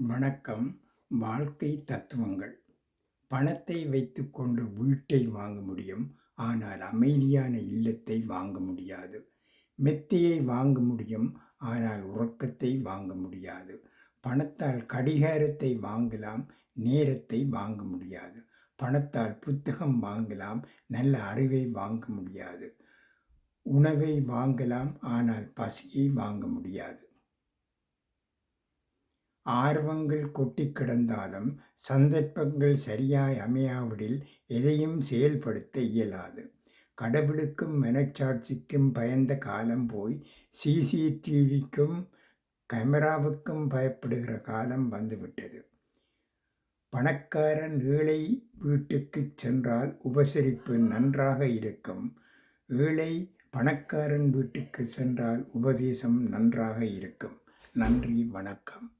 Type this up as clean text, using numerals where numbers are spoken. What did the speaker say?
வணக்கம். வாழ்க்கை தத்துவங்கள். பணத்தை வைத்துக்கொண்டு வீட்டை வாங்க முடியும். ஆனால் அமைதியான இல்லத்தை வாங்க முடியாது. மெத்தையை வாங்க முடியும். ஆனால் உறக்கத்தை வாங்க முடியாது. பணத்தால் கடிகாரத்தை வாங்கலாம். நேரத்தை வாங்க முடியாது. பணத்தால் புத்தகம் வாங்கலாம். நல்ல அறிவை வாங்க முடியாது. உணவை வாங்கலாம். ஆனால் பசியை வாங்க முடியாது. ஆர்வங்கள் கொட்டிக் கிடந்தாலும் சந்தர்ப்பங்கள் சரியாய் அமையாவிடில் எதையும் செயல்படுத்த இயலாது. கடவுளுக்கும் மனச்சாட்சிக்கும் பயந்த காலம் போய் சிசிடிவிக்கும் கேமராவுக்கும் பயப்படுகிற காலம் வந்துவிட்டது. பணக்காரன் ஏழை வீட்டுக்குச் சென்றால் உபசரிப்பு நன்றாக இருக்கும். ஏழை பணக்காரன் வீட்டுக்கு சென்றால் உபதேசம் நன்றாக இருக்கும். நன்றி, வணக்கம்.